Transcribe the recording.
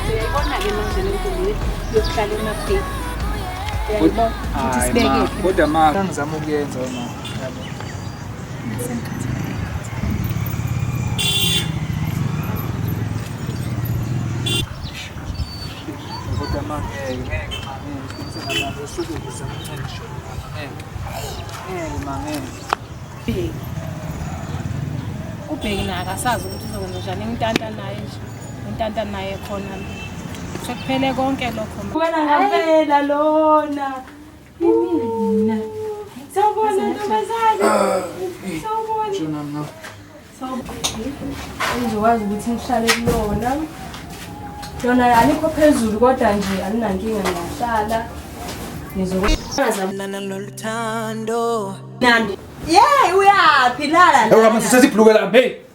Uyayibona-ke manje le nto le yokuhlala emaphephi. Uyayibona ukuthi sibeke kodwa ma ngizama ukuyenza ma yabo. Kodwa ma ngeke ngeke usuke ngizama ngisho ngeke ma ngeke. Ubheki naye akasazi ukuthi uzokwenza njani intanta naye nje. Intanta naye khona la. Sekuphele konke lokho. Wena ngempela lona. Yimina. Sawubona ntombazane. Sawubona. Jona no. Ngizokwazi ukuthi ngihlale kulona. Lona alikho phezulu kodwa nje alinankinga ngiyahlala. Ngizokwenza naloluthando Nandi. Yey uyaphilala. Hawu manje sesibhlukela hey.